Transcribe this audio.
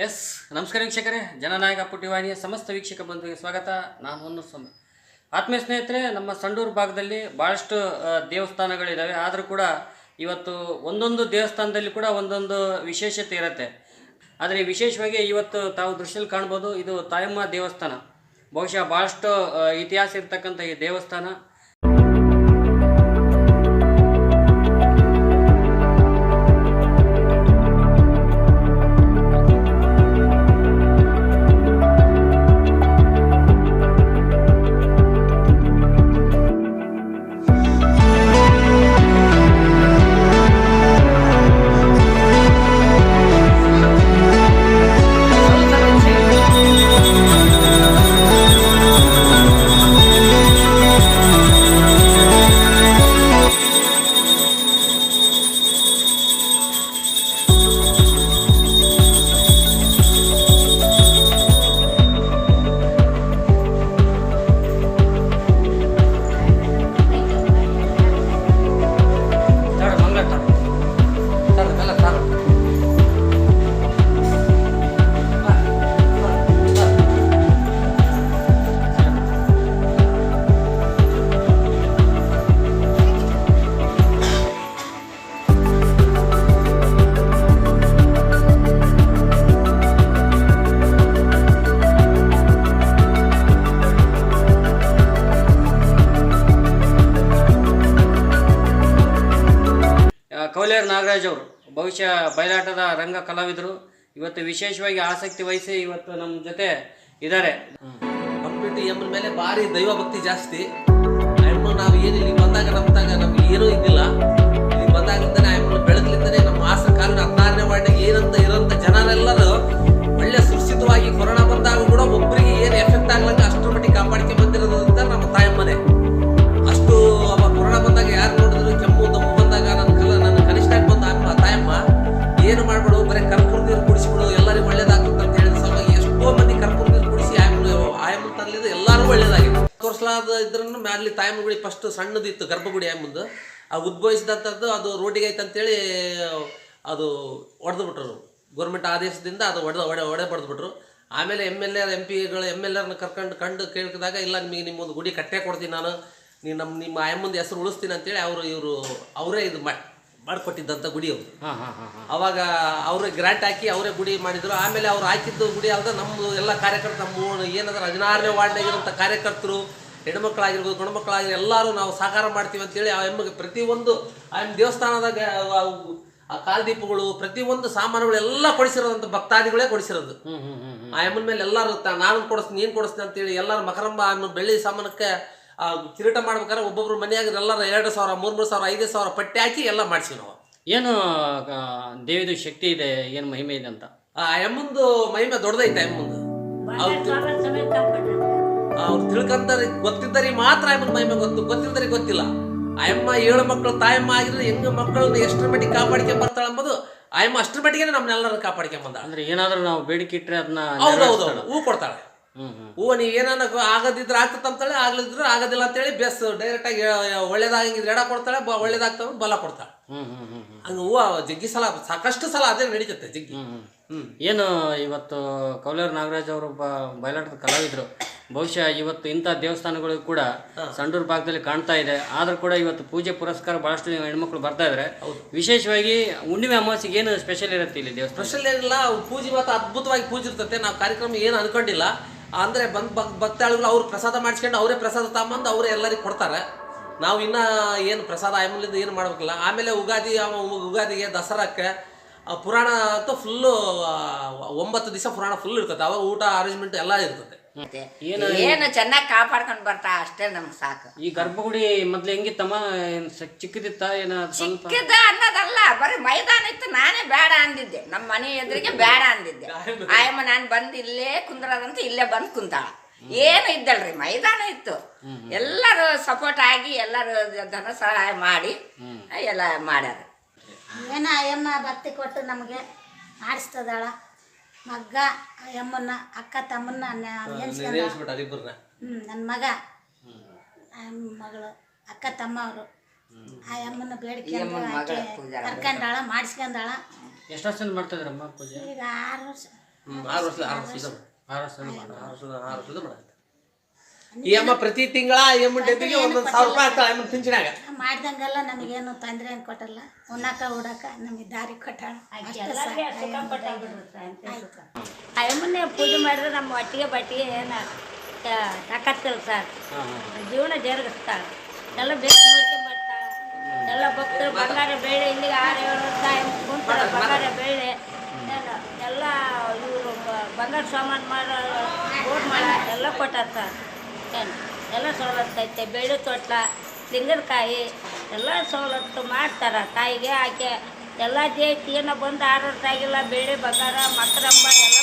S ನಮಸ್ಕಾರ ವೀಕ್ಷಕರೇ, ಜನನಾಯಕ ಪುಟಿವಾಹಿನಿಯ ಸಮಸ್ತ ವೀಕ್ಷಕ ಬಂಧುವಿಗೆ ಸ್ವಾಗತ. ನಾನು ಹೊನ್ನು ಆತ್ಮೀಯ ಸ್ನೇಹಿತರೆ, ನಮ್ಮ ಸಂಡೂರು ಭಾಗದಲ್ಲಿ ಭಾಳಷ್ಟು ದೇವಸ್ಥಾನಗಳಿದ್ದಾವೆ. ಆದರೂ ಕೂಡ ಇವತ್ತು ಒಂದೊಂದು ದೇವಸ್ಥಾನದಲ್ಲಿ ಕೂಡ ಒಂದೊಂದು ವಿಶೇಷತೆ ಇರುತ್ತೆ. ಆದರೆ ವಿಶೇಷವಾಗಿ ಇವತ್ತು ತಾವು ದೃಶ್ಯದಲ್ಲಿ ಕಾಣ್ಬೋದು, ಇದು ತಾಯಮ್ಮ ದೇವಸ್ಥಾನ. ಬಹುಶಃ ಭಾಳಷ್ಟು ಇತಿಹಾಸ ಇರ್ತಕ್ಕಂಥ ಈ ದೇವಸ್ಥಾನ. ಕೌಲೇರ್ ನಾಗರಾಜ್ ಅವರು ಬಹುಶಃ ಬಯಲಾಟದ ರಂಗ ಕಲಾವಿದರು. ಇವತ್ತು ವಿಶೇಷವಾಗಿ ಆಸಕ್ತಿ ವಹಿಸಿ ಇವತ್ತು ನಮ್ಮ ಜೊತೆ ಇದ್ದಾರೆ. ಕಂಪ್ಲೀಟ್ ಎಮ್ಮನ ಮೇಲೆ ಭಾರಿ ದೈವ ಭಕ್ತಿ ಜಾಸ್ತಿ. ನಾವು ಏನು ಇಲ್ಲಿ ಬಂದಾಗ ನಮ್ಗೆ ಏನೂ ಇದ್ದಿಲ್ಲ. ಇಲ್ಲಿ ಬಂದಾಗ್ಲಿಂದಾನೆ ಎಮ್ಮನ ಬೆಳಗ್ಲಿಂದಾನೆ ನಮ್ಮ ಹಾಸನ ಕಾಲದ 16ನೇ ವಾರ್ಡ್ನಾಗ ಏನಂತ ಇರೋಂಥ ಜನರೆಲ್ಲರೂ ಒಳ್ಳೆ ಸುರಕ್ಷಿತವಾಗಿ ಕೊರೋನಾ ಬಂದಾಗ ಕೂಡ ಒಬ್ಬರಿಗೆ ಏನು ಎಫೆಕ್ಟ್ ಆಗ್ಲಂಗ ಅಷ್ಟರ ಮಟ್ಟಿಗೆ ಕಾಪಾಡ್ಕೊಂಡು ಬಂದಿರೋದಂತ ನಮ್ಮ ತಾಯಮ್ಮನೆ. ಅಷ್ಟು ಕೊರೋನಾ ಬಂದಾಗ ಯಾರು ನೋಡಿದ್ರು ಕೆಮ್ಮು ದಮ್ಮು ಬಂದಾಗ ನನ್ನ ಕನಿಷ್ಠ ಬಂದ ತಾಯಮ್ಮ ಏನು ಮಾಡ್ಬಿಡು, ಬರೀ ಕರ್ಪೂರ ನೀರು ಕುಡಿಸ್ಬಿಡು, ಎಲ್ಲರಿಗೂ ಒಳ್ಳೇದಾಗುತ್ತೆ ಅಂತ ಹೇಳಿದ ಸಲುವಾಗಿ ಎಷ್ಟೋ ಮಂದಿ ಕರ್ಪೂರ ನೀರು ಕುಡಿಸಿ ಆಯಮ್ಮನ ತರಲಿದ್ದು ಎಲ್ಲರೂ ಒಳ್ಳೇದಾಗಿದೆ. ತೋರಿಸಲಾದ ಇದ್ರನ್ನು ಮ್ಯಾಲಿ ತಾಯಮ್ಮ ಗುಡಿ ಫಸ್ಟ್ ಸಣ್ಣದಿತ್ತು ಗರ್ಭಗುಡಿ ಆಯಮ್ಮಂದು. ಆ ಉದ್ಭವಿಸಿದಂಥದ್ದು ಅದು ರೋಡಿಗೆ ಐತೆ ಅಂತೇಳಿ ಅದು ಹೊಡೆದು ಬಿಟ್ರು. ಗೌರ್ಮೆಂಟ್ ಆದೇಶದಿಂದ ಅದು ಒಡೆ ಬಡ್ದುಬಿಟ್ರು. ಆಮೇಲೆ MP MLAರನ್ನ ಕಂಡು ಕೇಳಿದಾಗ, ಇಲ್ಲ ನಿಮಗೆ ನಿಮ್ಮೊಂದು ಗುಡಿ ಕಟ್ಟೆ ಕೊಡ್ತೀನಿ ನಾನು, ನಿಮ್ಮ ಆಯಮ್ಮಂದು ಹೆಸರು ಉಳಿಸ್ತೀನಿ ಅಂತೇಳಿ ಅವರೇ ಇದು ಮಾಡಿಕೊಟ್ಟಿದ್ದಂಥ ಗುಡಿ ಅವರು. ಅವಾಗ ಅವರೇ ಗ್ರಾಂಟ್ ಹಾಕಿ ಅವರೇ ಗುಡಿ ಮಾಡಿದ್ರು. ಆಮೇಲೆ ಅವ್ರು ಹಾಕಿದ್ದು ಗುಡಿ ಅಲ್ಲದೆ ನಮ್ಮದು ಎಲ್ಲ ಕಾರ್ಯಕರ್ತರು, ನಮ್ಮ ಏನಾದ್ರೆ 16ನೇ ವಾರ್ಡ್ನಾಗಿರೋಂಥ ಕಾರ್ಯಕರ್ತರು, ಹೆಣ್ಮಕ್ಳಾಗಿರ್ಬೋದು ಗಂಡ್ಮಕ್ಳಾಗಿರೋ ಎಲ್ಲರೂ ನಾವು ಸಹಕಾರ ಮಾಡ್ತೀವಿ ಅಂತೇಳಿ ಆ ಎಮ್ಮಗೆ ಪ್ರತಿಯೊಂದು ಆಯಮ್ಮ ದೇವಸ್ಥಾನದಾಗ ಆ ಕಾಲ್ದೀಪಗಳು ಪ್ರತಿಯೊಂದು ಸಾಮಾನುಗಳು ಎಲ್ಲ ಕೊಡಿಸಿರೋದಂತ ಭಕ್ತಾದಿಗಳೇ ಕೊಡಿಸಿರೋದು. ಆ ಎಮ್ಮನ ಮೇಲೆ ಎಲ್ಲರೂ ನಾನು ಕೊಡಿಸ್ತೀನಿ ನೀನು ಕೊಡಿಸ್ತೀನಿ ಅಂತೇಳಿ ಎಲ್ಲರೂ ಮಕರಂಬ ಬೆಳ್ಳಿ ಸಾಮಾನಕ್ಕೆ ಕಿರೀಟ ಮಾಡ್ಬೇಕಾದ್ರೆ ಒಬ್ಬೊಬ್ರು ಮನೆಯಾಗ ಎಲ್ಲರೂ 2,000 3,000 5,000 ಪಟ್ಟಿ ಹಾಕಿ ಎಲ್ಲ ಮಾಡಿಸಿ ನಾವು. ಏನು ದೇವಿದು ಶಕ್ತಿ ಇದೆ, ಏನು ಮಹಿಮೆ ಇದೆ ಅಂತ ಆ ಎಮ್ಮಂದು ಮಹಿಮೆ ದೊಡ್ಡದೈತೆ. ಎಮ್ಮಂದು ಅವ್ರು ತಿಳ್ಕೊಂತಾರೆ, ಗೊತ್ತಿದ್ದರಿಗೆ ಮಾತ್ರ ಎಮ್ಮನ ಮಹಿಮೆ ಗೊತ್ತಿದ್ದರಿಗೆ ಗೊತ್ತಿಲ್ಲ. ಆಯಮ್ಮ 7 ಮಕ್ಕಳು ತಾಯಮ್ಮ ಆಗಿದ್ರೆ ಹೆಂಗ ಮಕ್ಕಳನ್ನ ಎಷ್ಟರ ಮಟ್ಟಿಗೆ ಕಾಪಾಡ್ಕೊಂಡ್ ಬರ್ತಾಳೆ ಎಂಬುದು ಆಯಮ್ಮ ಅಷ್ಟರ ಮಟ್ಟಿಗೆ ನಮ್ಮನ್ನೆಲ್ಲರೂ ಕಾಪಾಡ್ಕೊಂಡ್ ಬಂದ. ಅಂದ್ರೆ ಏನಾದ್ರೂ ನಾವು ಬೇಡಿಕೆ ಇಟ್ಟರೆ ಅದನ್ನ ಹೌದೌದು ಹೂ ಕೊಡ್ತಾಳೆ. ಹೂವು ನೀವು ಏನಾನ ಆಗದಿದ್ರೆ ಆಗ್ತಂತಾಳೆ, ಆಗ್ಲಿದ್ರೆ ಆಗೋದಿಲ್ಲ ಅಂತೇಳಿ ಬೇಸ್ ಡೈರೆಕ್ಟ್ ಆಗಿ ಒಳ್ಳೇದಾಗಿದ್ರೆ ಎಡ ಕೊಡ್ತಾಳೆ, ಒಳ್ಳೇದಾಗ್ತಾವ ಬಲ ಕೊಡ್ತಾಳೆ. ಹಂಗ ಹೂವು ಜಗ್ಗಿ ಸಲ ಸಾಕಷ್ಟು ಸಲ ಅದೇ ನಡೀತೈತೆ ಜಗ್ಗಿ. ಏನು ಇವತ್ತು ಕೌಲೇರ್ ನಾಗರಾಜ್ ಅವರು ಬಯಲಾಟದ ಕಲಾವಿದರು. ಬಹುಶಃ ಇವತ್ತು ಇಂಥ ದೇವಸ್ಥಾನಗಳು ಕೂಡ ಸಂಡೂರು ಭಾಗದಲ್ಲಿ ಕಾಣ್ತಾ ಇದೆ. ಆದ್ರೂ ಕೂಡ ಇವತ್ತು ಪೂಜೆ ಪುರಸ್ಕಾರ ಬಹಳಷ್ಟು ಹೆಣ್ಮಕ್ಳು ಬರ್ತಾ ಇದ್ದಾರೆ. ವಿಶೇಷವಾಗಿ ಹುಣ್ಣಿಮೆ ಅಮಾವಾಸ್ಯೆಗೆ ಏನು ಸ್ಪೆಷಲ್ ಇರುತ್ತೆ ಇಲ್ಲಿ ದೇವಸ್ಥಾನ? ಸ್ಪೆಷಲ್ ಏನಿಲ್ಲ, ಪೂಜೆ ಮಾತ್ರ ಅದ್ಭುತವಾಗಿ ಪೂಜೆ ಇರ್ತೈತೆ. ನಾವು ಕಾರ್ಯಕ್ರಮ ಏನು ಅನ್ಕೊಂಡಿಲ್ಲ ಅಂದ್ರೆ ಭಕ್ತಾಳಿಗಳು ಅವ್ರು ಪ್ರಸಾದ ಮಾಡಿಸ್ಕೊಂಡು ಅವರೇ ಪ್ರಸಾದ ತಗೊಂಬಂದು ಅವರೇ ಎಲ್ಲರಿಗೂ ಕೊಡ್ತಾರೆ. ನಾವು ಇನ್ನ ಏನು ಪ್ರಸಾದ ಆಯಮಲಿಂದ ಏನು ಮಾಡ್ಬೇಕಿಲ್ಲ. ಆಮೇಲೆ ಉಗಾದಿಗೆ ದಸರಾಕ್ಕೆ ಪುರಾಣ ಅಂತೂ ಫುಲ್ಲು 9 ದಿವಸ ಪುರಾಣ ಫುಲ್ ಇರ್ತದೆ. ಅವಾಗ ಊಟ ಅರೇಂಜ್ಮೆಂಟ್ ಎಲ್ಲ ಇರ್ತದೆ. ಏನು ಚೆನ್ನಾಗಿ ಕಾಪಾಡ್ಕೊಂಡು ಬರ್ತಾ ಅಷ್ಟೇ ನಮ್ಗೆ ಸಾಕು. ಈ ಗರ್ಭಗುಡಿ ಮೊದ್ಲು ಹೆಂಗಿತ್ತಮ್ಮ? ಚಿಕ್ಕದಿತ್ತ ಏನ? ಚಿಕ್ಕದ ಅನ್ನೋದಲ್ಲ, ಬರೀ ಮೈದಾನ ಇತ್ತು. ನಾನೇ ಬೇಡ ಅಂದಿದ್ದೆ, ನಮ್ಮ ಮನೆ ಎದುರಿಗೆ ಬೇಡ ಅಂದಿದ್ದೆ. ಆಯಮ್ಮ ನಾನು ಬಂದು ಇಲ್ಲೇ ಕುಂದ್ರದಂತ ಇಲ್ಲೇ ಬಂದು ಕುಂತಾಳ. ಏನು ಇದ್ದಲ್ರಿ, ಮೈದಾನ ಇತ್ತು. ಎಲ್ಲರೂ ಸಪೋರ್ಟ್ ಆಗಿ ಎಲ್ಲರೂ ಧನ ಸಹಾಯ ಮಾಡಿ ಎಲ್ಲ ಮಾಡ್ಯಾರ. ಏನ ಅಯ್ಯಮ್ಮ ಭಕ್ತಿ ಕೊಟ್ಟು ನಮಗೆ ಆಡಿಸ್ತದಾಳ. ಮಗ್ಗ ಅಯ್ಯಮ್ಮನ ಅಕ್ಕ ತಮ್ಮನ್ನ ನನ್ನ ಮಗ ಮಗಳು ಅಕ್ಕ ತಮ್ಮ ಅವರು ಆ ಅಮ್ಮನ ಬೇಡಿಕೆ ಕರ್ಕೊಂಡಾಳ ಮಾಡಿಸ್ಕೊಂಡಾಳ. ಎಷ್ಟು ವರ್ಷದಿಂದ ಮಾಡ್ತಾ ಇದ್ರಮ್ಮ ಪೂಜೆ? ಈಗ 6 ವರ್ಷ. 6 ವರ್ಷದ 6 ವರ್ಷದ 6 ವರ್ಷ ಮಾಡ 6 ವರ್ಷದ ಮಾಡತ್ತೆ. ಈ ಅಮ್ಮ ಪ್ರತಿ ತಿಂಗಳ ಈ ಅಮ್ಮ ಡಬ್ಬಿಗೆ 1,000 ರೂಪಾಯಿ ಆಗ್ತಾಳೆ ಅಮ್ಮನ ಪಿಂಚಣ್ಯಾಗ. ಮಾಡ್ದಂಗೆಲ್ಲ ನಮಗೇನು ತೊಂದರೆ ಏನು ಕೊಟ್ಟಲ್ಲ, ಉಣ್ಣಾಕ ಉಡಾಕ ನಮಗೆ ದಾರಿ ಕೊಟ್ಟಾಳ. ಅಮ್ಮನ್ನೇ ಪೂಜೆ ಮಾಡಿದ್ರೆ ನಮ್ಮ ಒಟ್ಟಿಗೆ ಬಟ್ಟಿಗೆ ಏನು ತಾಕತ್ತಿಲ್ಲ ಸರ್. ಜೀವನ ಜರುಗಿಸ್ತಾಳೆ, ಎಲ್ಲ ಬೇಕು ನೋಡ್ಕೊಂಬರ್ತಾಳೆ. ಎಲ್ಲ ಭಕ್ತರು ಬಂಗಾರ ಬೇಳೆ ಇಲ್ಲಿಗೆ 6-7 ವರ್ಷ ಕುಂತಾರೆ. ಬಂಗಾರ ಬೇಳೆ ಎಲ್ಲ ಇವರು ಬಂಗಾರ ಸಾಮಾನು ಮಾಡೋ ಗೋಡ್ ಮಾಡ ಎಲ್ಲ ಕೊಟ್ಟಾರ ಸರ್. ಏನು ಎಲ್ಲ ಸವಲತ್ತು ಐತೆ. ಬೇಳೆ ತೊಟ್ಲ, ತೆಂಗಿನಕಾಯಿ ಎಲ್ಲ ಸವಲತ್ತು ಮಾಡ್ತಾರೆ. ತಾಯಿಗೆ ಆಕೆ ಎಲ್ಲ ಜೇತಿ ಏನೋ ಬಂದು 6 ವರ್ಷ ಆಗಿಲ್ಲ, ಬೇಳೆ ಬಂಗಾರ ಮಕರಂಬ ಎಲ್ಲ